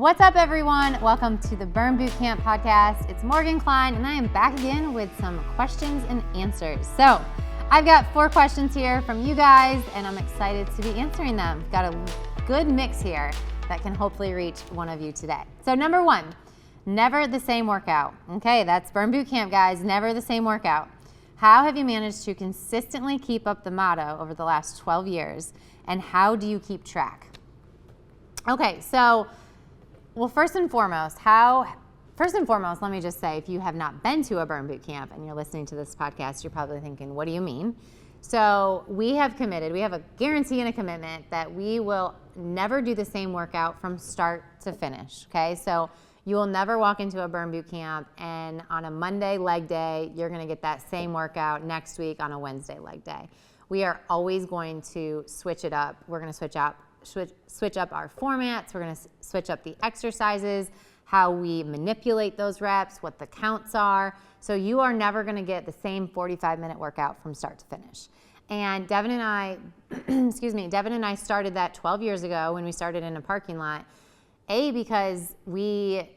What's up, everyone? Welcome to the Burn Bootcamp podcast. It's Morgan Klein, and I am back again with some questions and answers. So I've got 4 questions here from you guys, and I'm excited to be answering them. Got a good mix here that can hopefully reach one of you today. So number 1, never the same workout. Okay, that's Burn Bootcamp, guys. Never the same workout. How have you managed to consistently keep up the motto over the last 12 years, and how do you keep track? Okay, so well, first and foremost, let me just say, if you have not been to a Burn Bootcamp and you're listening to this podcast, you're probably thinking, what do you mean? So we have a guarantee and a commitment that we will never do the same workout from start to finish, okay? So you will never walk into a Burn Bootcamp and on a Monday leg day, you're gonna get that same workout next week on a Wednesday leg day. We are always going to switch it up. We're gonna switch up our formats. We're going to switch up the exercises, how we manipulate those reps, what the counts are. So you are never going to get the same 45-minute workout from start to finish. And Devin and I started that 12 years ago when we started in a parking lot. Because we,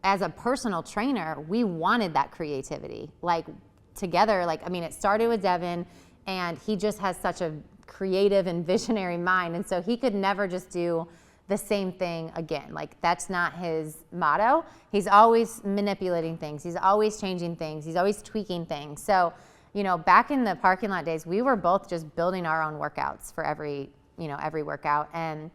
as a personal trainer, we wanted that creativity. It started with Devin, and he just has such a creative and visionary mind, and so he could never just do the same thing again. Like, that's not his motto. He's always manipulating things. He's always changing things. He's always tweaking things. So, back in the parking lot days, we were both just building our own workouts for every workout, and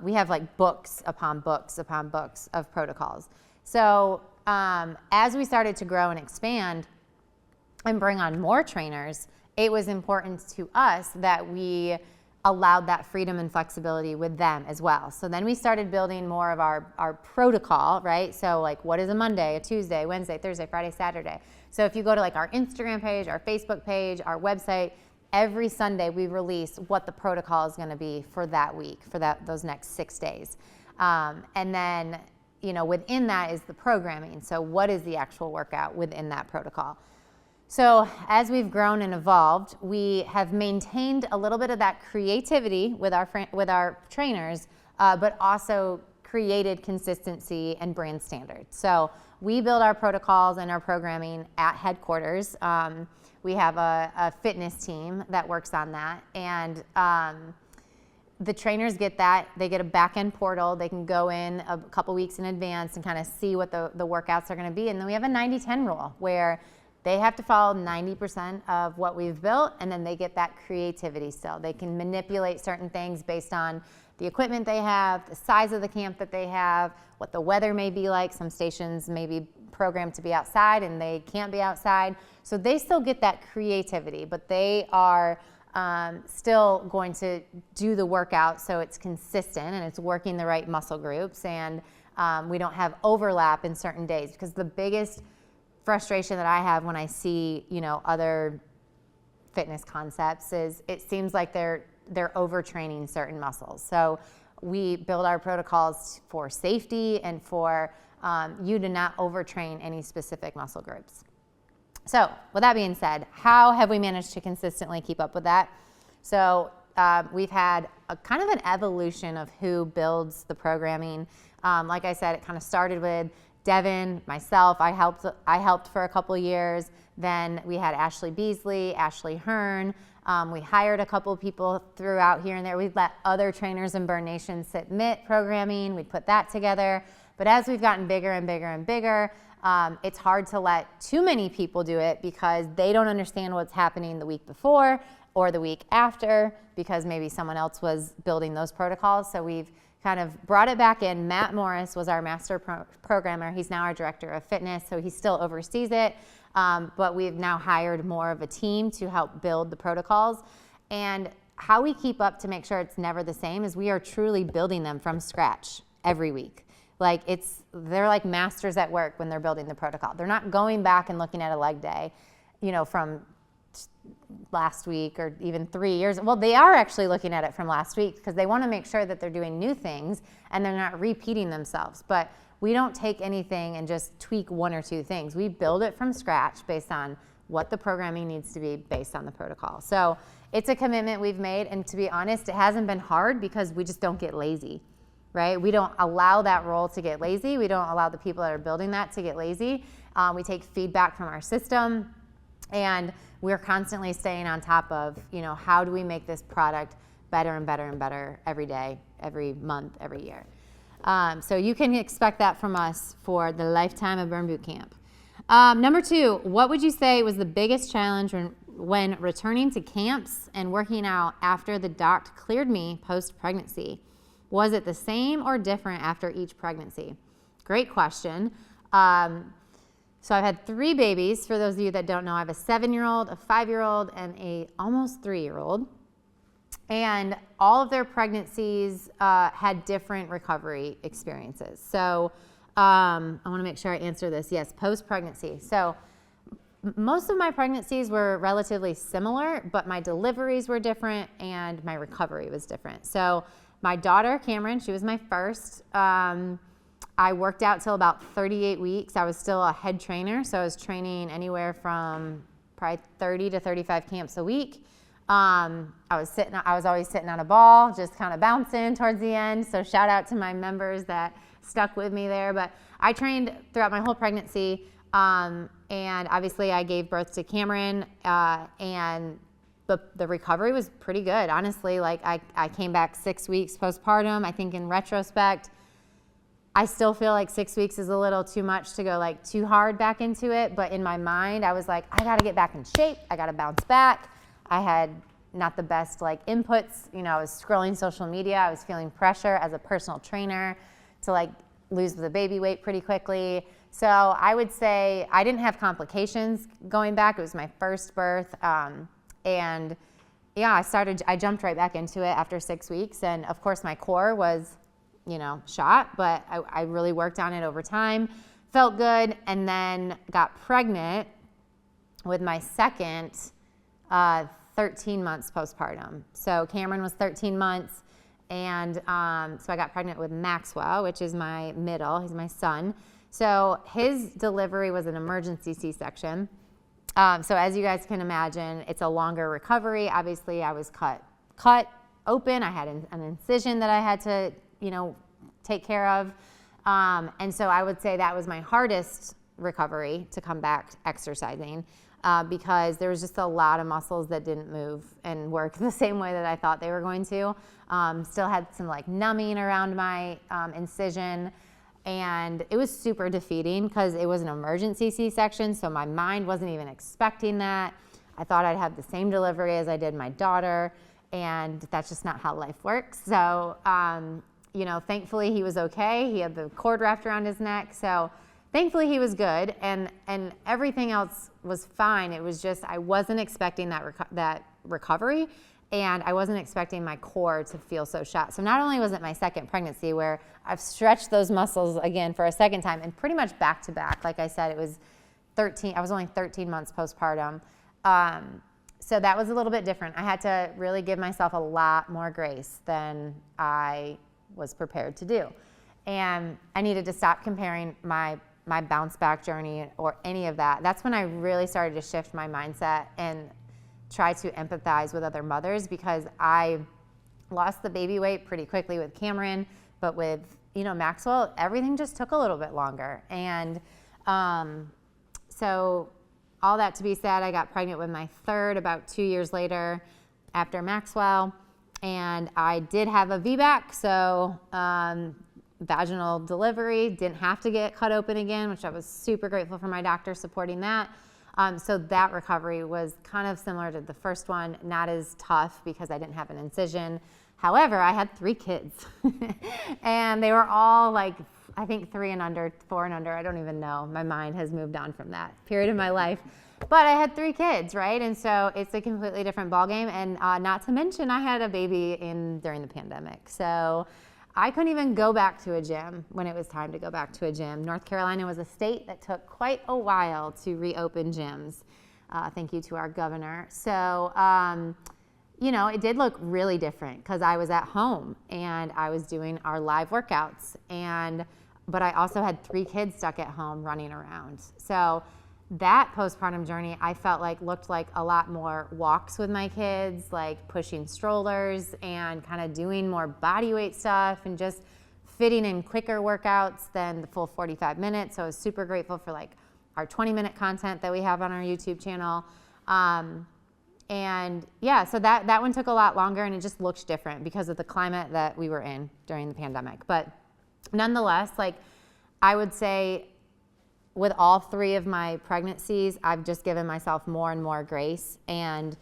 we have like books upon books upon books of protocols. So as we started to grow and expand and bring on more trainers, it was important to us that we allowed that freedom and flexibility with them as well. So then we started building more of our protocol, right? So like, what is a Monday, a Tuesday, Wednesday, Thursday, Friday, Saturday? So if you go to like our Instagram page, our Facebook page, our website, every Sunday we release what the protocol is gonna be for that week, for those next 6 days. And then, within that is the programming. So what is the actual workout within that protocol? So as we've grown and evolved, we have maintained a little bit of that creativity with our trainers, but also created consistency and brand standards. So we build our protocols and our programming at headquarters. We have a fitness team that works on that, and the trainers get that. They get a back-end portal. They can go in a couple weeks in advance and kind of see what the workouts are going to be. And then we have a 90-10 rule where they have to follow 90% of what we've built, and then they get that creativity still. They can manipulate certain things based on the equipment they have, the size of the camp that they have, what the weather may be like. Some stations may be programmed to be outside and they can't be outside. So they still get that creativity, but they are still going to do the workout so it's consistent and it's working the right muscle groups, and we don't have overlap in certain days, because the biggest frustration that I have when I see, other fitness concepts is it seems like they're overtraining certain muscles. So we build our protocols for safety and for you to not overtrain any specific muscle groups. So with that being said, how have we managed to consistently keep up with that? So we've had a kind of an evolution of who builds the programming. Like I said, it kind of started with Devin, myself. I helped for a couple years. Then we had Ashley Beasley, Ashley Hearn. We hired a couple people throughout here and there. We've let other trainers in Burn Nation submit programming. We put that together. But as we've gotten bigger and bigger and bigger, it's hard to let too many people do it, because they don't understand what's happening the week before or the week after, because maybe someone else was building those protocols. So we've kind of brought it back in. Matt Morris was our master programmer. He's now our director of fitness, so he still oversees it. But we've now hired more of a team to help build the protocols. And how we keep up to make sure it's never the same is we are truly building them from scratch every week. They're like masters at work when they're building the protocol. They're not going back and looking at a leg day, from last week or even 3 years. Well, they are actually looking at it from last week, because they want to make sure that they're doing new things and they're not repeating themselves. But we don't take anything and just tweak 1 or 2 things. We build it from scratch based on what the programming needs to be based on the protocol. So it's a commitment we've made, and to be honest, it hasn't been hard because we just don't get lazy. right? We don't allow that role to get lazy. We don't allow the people that are building that to get lazy. We take feedback from our system, and we're constantly staying on top of, how do we make this product better and better and better every day, every month, every year. So you can expect that from us for the lifetime of Burn Boot Camp. Number 2, what would you say was the biggest challenge when returning to camps and working out after the doc cleared me post-pregnancy? Was it the same or different after each pregnancy? Great question. So I've had 3 babies. For those of you that don't know, I have a 7-year-old, a 5-year-old, and a almost 3-year-old. And all of their pregnancies had different recovery experiences. So I want to make sure I answer this. Yes, post-pregnancy. So most of my pregnancies were relatively similar, but my deliveries were different and my recovery was different. So my daughter, Cameron, she was my first. I worked out till about 38 weeks. I was still a head trainer, so I was training anywhere from probably 30 to 35 camps a week. I was always sitting on a ball, just kind of bouncing towards the end. So shout out to my members that stuck with me there. But I trained throughout my whole pregnancy, and obviously I gave birth to Cameron, and the recovery was pretty good. Honestly, like I came back 6 weeks postpartum. I think in retrospect, I still feel like 6 weeks is a little too much to go like too hard back into it. But in my mind, I was like, I got to get back in shape. I got to bounce back. I had not the best like inputs. I was scrolling social media. I was feeling pressure as a personal trainer to like lose the baby weight pretty quickly. So I would say I didn't have complications going back. It was my first birth. And yeah, I jumped right back into it after 6 weeks. And of course my core was, shot, but I really worked on it over time, felt good, and then got pregnant with my second 13 months postpartum. So Cameron was 13 months, and so I got pregnant with Maxwell, which is my middle. He's my son. So his delivery was an emergency C-section. So as you guys can imagine, it's a longer recovery. Obviously, I was cut open. I had an incision that I had to take care of. And so I would say that was my hardest recovery to come back exercising, because there was just a lot of muscles that didn't move and work the same way that I thought they were going to. Still had some like numbing around my incision, and it was super defeating because it was an emergency C-section, so my mind wasn't even expecting that. I thought I'd have the same delivery as I did my daughter, and that's just not how life works. So thankfully he was okay. He had the cord wrapped around his neck. So thankfully he was good, and everything else was fine. It was just, I wasn't expecting that recovery, and I wasn't expecting my core to feel so shot. So not only was it my second pregnancy where I've stretched those muscles again for a second time and pretty much back to back. Like I said, I was only 13 months postpartum. So that was a little bit different. I had to really give myself a lot more grace than I was prepared to do. And I needed to stop comparing my bounce back journey or any of that. That's when I really started to shift my mindset and try to empathize with other mothers, because I lost the baby weight pretty quickly with Cameron, but with Maxwell, everything just took a little bit longer. And so all that to be said, I got pregnant with my third about 2 years later after Maxwell. And I did have a VBAC, so vaginal delivery, didn't have to get cut open again, which I was super grateful for my doctor supporting that. So that recovery was kind of similar to the first one, not as tough because I didn't have an incision. However, I had 3 kids and they were all like, I think 3 and under, 4 and under, I don't even know. My mind has moved on from that period of my life. But I had 3 kids, right? And so it's a completely different ballgame. And not to mention, I had a baby during the pandemic. So I couldn't even go back to a gym when it was time to go back to a gym. North Carolina was a state that took quite a while to reopen gyms. Thank you to our governor. So, it did look really different because I was at home and I was doing our live workouts. But I also had 3 kids stuck at home running around. So that postpartum journey, I felt like looked like a lot more walks with my kids, like pushing strollers and kind of doing more body weight stuff and just fitting in quicker workouts than the full 45 minutes. So I was super grateful for like our 20-minute content that we have on our YouTube channel. And yeah, so that one took a lot longer, and it just looked different because of the climate that we were in during the pandemic. But nonetheless, like I would say with all 3 of my pregnancies, I've just given myself more and more grace. And,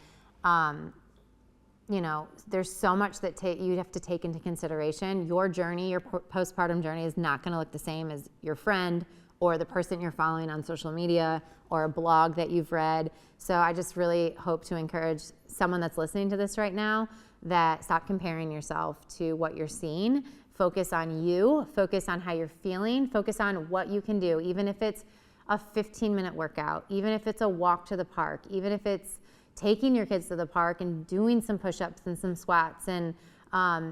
you know, there's so much that you have to take into consideration. Your journey, your postpartum journey is not going to look the same as your friend or the person you're following on social media or a blog that you've read. So I just really hope to encourage someone that's listening to this right now that stop comparing yourself to what you're seeing. Focus on you, focus on how you're feeling, focus on what you can do, even if it's a 15-minute workout, even if it's a walk to the park, even if it's taking your kids to the park and doing some push-ups and some squats and,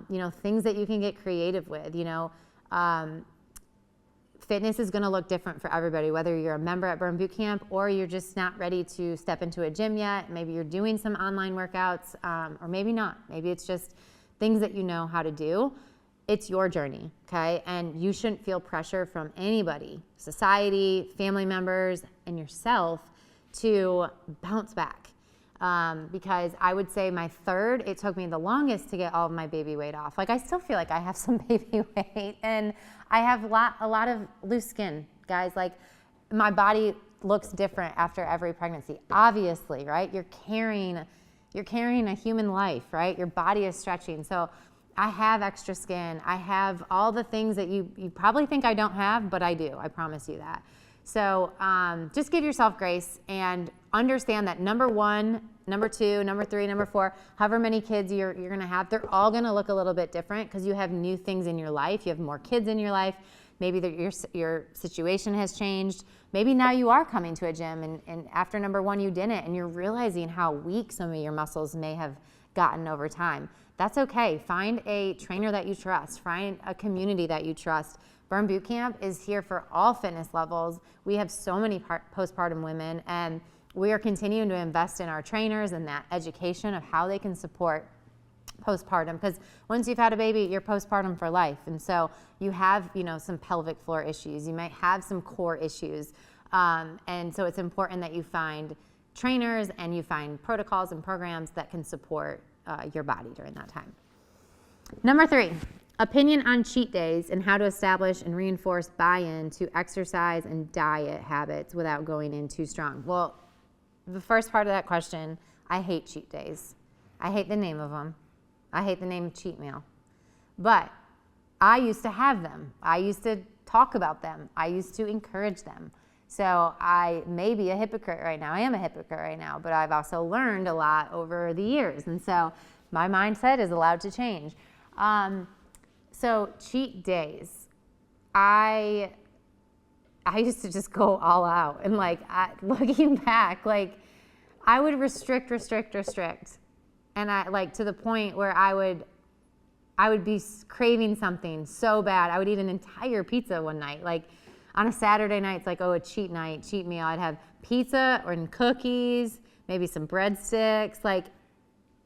you know, things that you can get creative with, you know. Fitness is going to look different for everybody, whether you're a member at Burn Boot Camp or you're just not ready to step into a gym yet. Maybe you're doing some online workouts, or maybe not. Maybe it's just things that you know how to do. It's your journey, okay? And you shouldn't feel pressure from anybody, society, family members, and yourself to bounce back. Because I would say my 3rd, it took me the longest to get all of my baby weight off. Like I still feel like I have some baby weight, and I have a lot of loose skin, guys. Like my body looks different after every pregnancy, obviously, right? You're carrying a human life, right? Your body is stretching. So I have extra skin. I have all the things that you probably think I don't have, but I do. I promise you that. So just give yourself grace and understand that number 1, number 2, number 3, number 4, however many kids you're going to have, they're all going to look a little bit different because you have new things in your life. You have more kids in your life. Maybe your situation has changed. Maybe now you are coming to a gym and after number 1 you didn't, and you're realizing how weak some of your muscles may have gotten over time. That's okay. Find a trainer that you trust. Find a community that you trust. Burn Boot Camp is here for all fitness levels. We have so many postpartum women, and we are continuing to invest in our trainers and that education of how they can support postpartum, because once you've had a baby, you're postpartum for life. And so you have, you know, some pelvic floor issues. You might have some core issues. And so it's important that you find trainers and you find protocols and programs that can support your body during that time. Number 3, opinion on cheat days and how to establish and reinforce buy-in to exercise and diet habits without going in too strong. Well, the first part of that question, I hate cheat days. I hate the name of them. I hate the name cheat meal. But I used to have them. I used to talk about them. I used to encourage them. So I may be a hypocrite right now. I am a hypocrite right now, but I've also learned a lot over the years. And so my mindset is allowed to change. So cheat days, I used to just go all out. And like, looking back, like I would restrict. And I like to the point where I would be craving something so bad. I would eat an entire pizza one night. Like on a Saturday night, it's like, oh, a cheat night, cheat meal. I'd have pizza or cookies, maybe some breadsticks. Like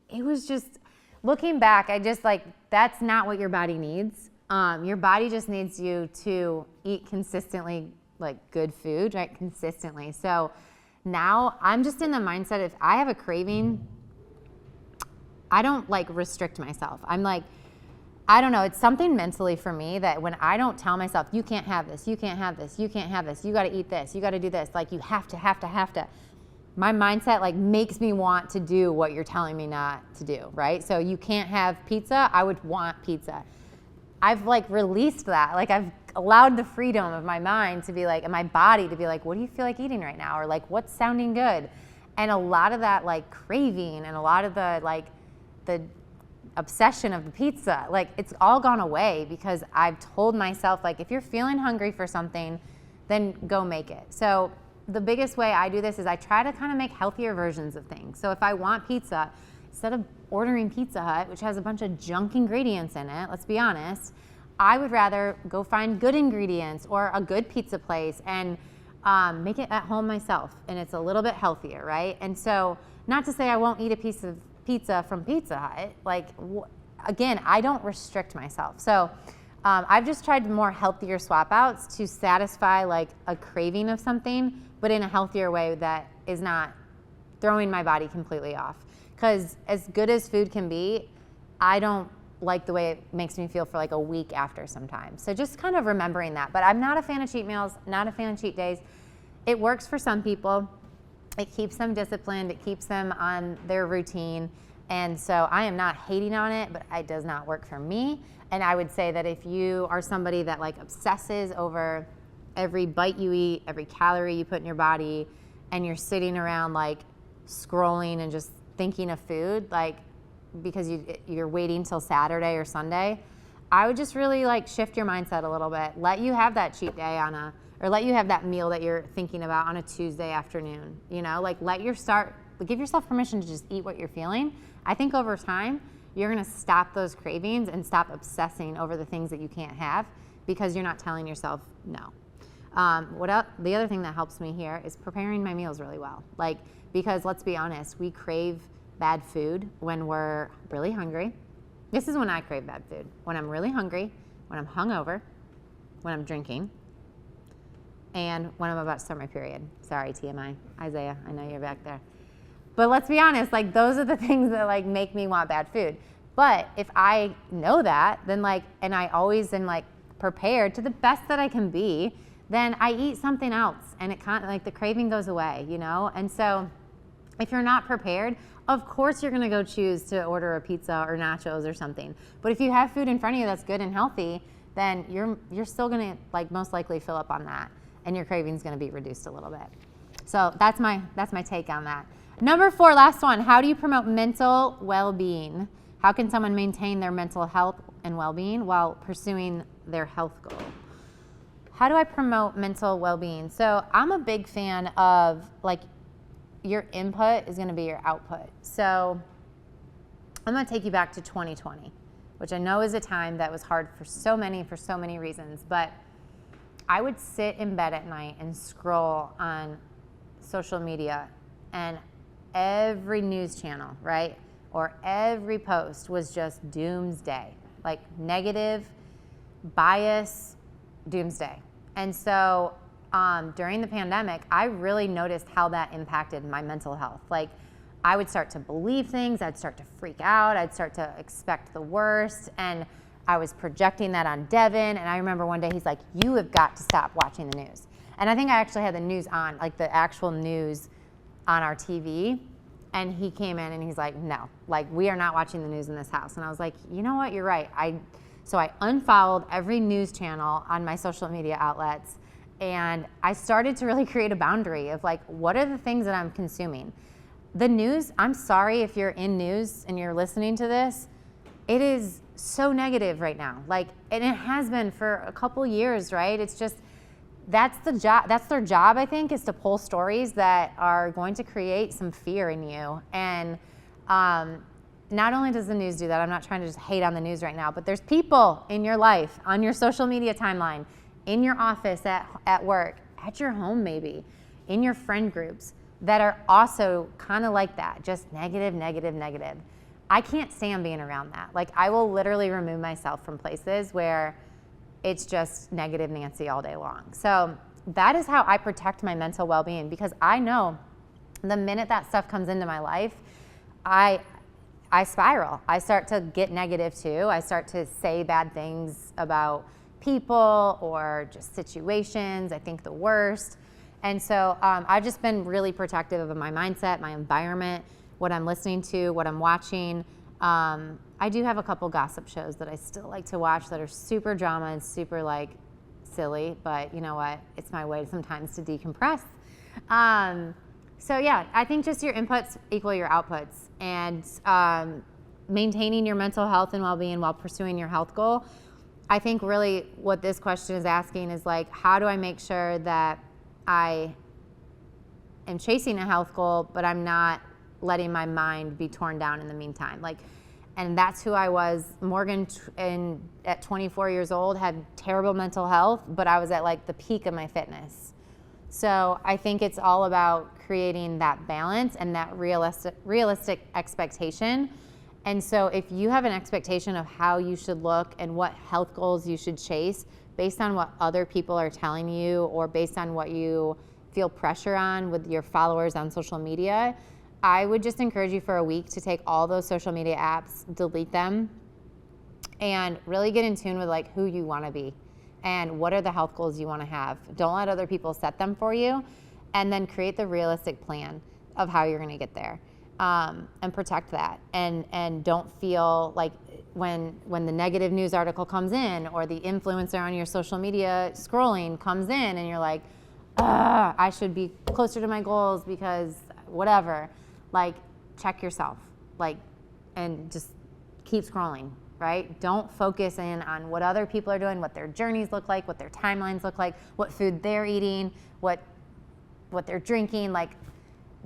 it was just, looking back, I just like, that's not what your body needs. Your body just needs you to eat consistently, like good food, right? Consistently. So now I'm just in the mindset, if I have a craving, I don't like restrict myself. I'm like, I don't know, it's something mentally for me that when I don't tell myself, you can't have this, you can't have this, you can't have this, you got to eat this, you got to do this, like you have to. My mindset like makes me want to do what you're telling me not to do, right? So you can't have pizza, I would want pizza. I've like released that. Like I've allowed the freedom of my mind to be like, and my body to be like, what do you feel like eating right now? Or like, what's sounding good? And a lot of that like craving and a lot of the like the obsession of the pizza, like it's all gone away because I've told myself like, if you're feeling hungry for something, then go make it. So the biggest way I do this is I try to kind of make healthier versions of things. So if I want pizza, instead of ordering Pizza Hut, which has a bunch of junk ingredients in it, let's be honest, I would rather go find good ingredients or a good pizza place and make it at home myself. And it's a little bit healthier, right? And so not to say I won't eat a piece of pizza from Pizza Hut. Like, again, I don't restrict myself. So I've just tried more healthier swap outs to satisfy like a craving of something, but in a healthier way that is not throwing my body completely off. Because as good as food can be, I don't like the way it makes me feel for like a week after sometimes. So just kind of remembering that. But I'm not a fan of cheat meals, not a fan of cheat days. It works for some people. It keeps them disciplined. It keeps them on their routine. And so I am not hating on it, but it does not work for me. And I would say that if you are somebody that like obsesses over every bite you eat, every calorie you put in your body, and you're sitting around like scrolling and just thinking of food, like because you're waiting till Saturday or Sunday, I would just really like shift your mindset a little bit. Let you have that cheat day or let you have that meal that you're thinking about on a Tuesday afternoon. You know, like give yourself permission to just eat what you're feeling. I think over time, you're gonna stop those cravings and stop obsessing over the things that you can't have because you're not telling yourself no. The other thing that helps me here is preparing my meals really well. Like, because let's be honest, we crave bad food when we're really hungry. This is when I crave bad food. When I'm really hungry, when I'm hungover, when I'm drinking, and when I'm about to start my period. Sorry, TMI. Isaiah, I know you're back there. But let's be honest, like those are the things that like make me want bad food. But if I know that, then like, and I always am like prepared to the best that I can be, then I eat something else and it kind of like the craving goes away, you know? And so if you're not prepared, of course you're gonna go choose to order a pizza or nachos or something. But if you have food in front of you that's good and healthy, then you're still gonna like most likely fill up on that and your craving's gonna be reduced a little bit. So that's my take on that. Number 4, last one, how do you promote mental well-being? How can someone maintain their mental health and well-being while pursuing their health goal? How do I promote mental well-being? So I'm a big fan of like your input is gonna be your output. So I'm gonna take you back to 2020, which I know is a time that was hard for so many reasons, but I would sit in bed at night and scroll on social media and every news channel, right? Or every post was just doomsday, like negative, bias, doomsday. And so during the pandemic, I really noticed how that impacted my mental health. Like I would start to believe things, I'd start to freak out, I'd start to expect the worst, and I was projecting that on Devin, and I remember one day he's like, you have got to stop watching the news. And I think I actually had the news on, like the actual news on our TV, and he came in and he's like, no, like we are not watching the news in this house. And I was like, you know what, you're right. So I unfollowed every news channel on my social media outlets, and I started to really create a boundary of like, what are the things that I'm consuming? The news, I'm sorry if you're in news and you're listening to this, it is so negative right now. Like, and it has been for a couple years, right? It's just, that's their job, I think, is to pull stories that are going to create some fear in you. And not only does the news do that, I'm not trying to just hate on the news right now, but there's people in your life, on your social media timeline, in your office, at work, at your home maybe, in your friend groups that are also kind of like that, just negative, negative, negative. I can't stand being around that. Like I will literally remove myself from places where it's just negative Nancy all day long. So that is how I protect my mental well-being, because I know the minute that stuff comes into my life, I spiral. I start to get negative too. I start to say bad things about people or just situations. I think the worst. And so I've just been really protective of my mindset, my environment, what I'm listening to, what I'm watching. I do have a couple gossip shows that I still like to watch that are super drama and super like silly, but you know what? It's my way sometimes to decompress. So yeah, I think just your inputs equal your outputs, and maintaining your mental health and well-being while pursuing your health goal. I think really what this question is asking is like, how do I make sure that I am chasing a health goal, but I'm not letting my mind be torn down in the meantime? Like, and that's who I was. Morgan at 24 years old had terrible mental health, but I was at like the peak of my fitness. So I think it's all about creating that balance and that realistic expectation, And so if you have an expectation of how you should look and what health goals you should chase based on what other people are telling you or based on what you feel pressure on with your followers on social media, I would just encourage you for a week to take all those social media apps, delete them, and really get in tune with like who you want to be and what are the health goals you want to have. Don't let other people set them for you, and then create the realistic plan of how you're going to get there, and protect that. And don't feel like when the negative news article comes in or the influencer on your social media scrolling comes in and you're like, I should be closer to my goals because whatever. Like, check yourself, like, and just keep scrolling, right? Don't focus in on what other people are doing, what their journeys look like, what their timelines look like, what food they're eating, what they're drinking. Like,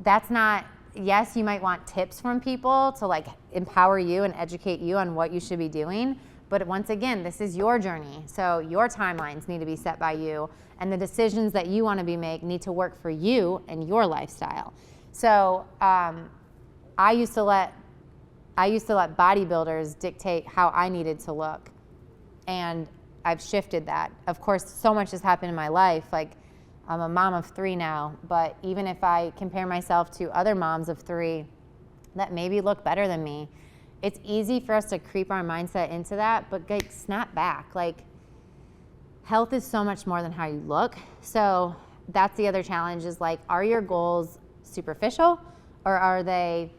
that's not, yes, you might want tips from people to like empower you and educate you on what you should be doing. But once again, this is your journey. So your timelines need to be set by you, and the decisions that you want to be make need to work for you and your lifestyle. So I used to let bodybuilders dictate how I needed to look, and I've shifted that. Of course, so much has happened in my life. Like, I'm a mom of 3 now, but even if I compare myself to other moms of 3 that maybe look better than me, it's easy for us to creep our mindset into that, but like, snap back. Like, health is so much more than how you look. So that's the other challenge, is like, are your goals superficial, or are they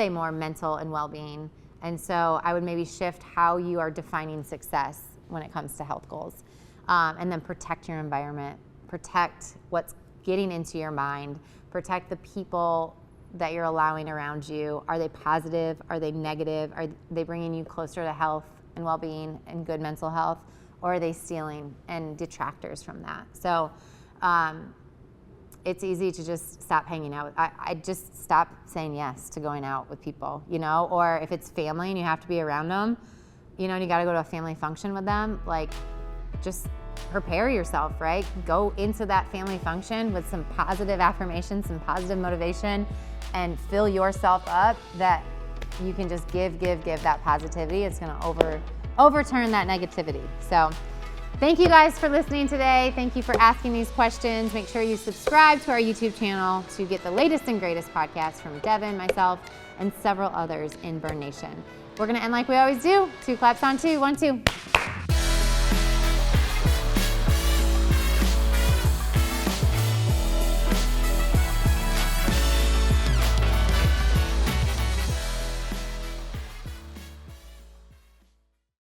more mental and well-being? And so I would maybe shift how you are defining success when it comes to health goals, and then protect your environment, protect what's getting into your mind, protect the people that you're allowing around you. Are they positive? Are they negative? Are they bringing you closer to health and well-being and good mental health, or are they stealing and detractors from that? So it's easy to just stop hanging out. I just stop saying yes to going out with people, you know, or if it's family and you have to be around them, you know, and you got to go to a family function with them, like, just prepare yourself, right? Go into that family function with some positive affirmations, some positive motivation, and fill yourself up that you can just give that positivity. It's going to overturn that negativity. So thank you guys for listening today. Thank you for asking these questions. Make sure you subscribe to our YouTube channel to get the latest and greatest podcasts from Devin, myself, and several others in Burn Nation. We're going to end like we always do. 2 claps on 2. 1, 2.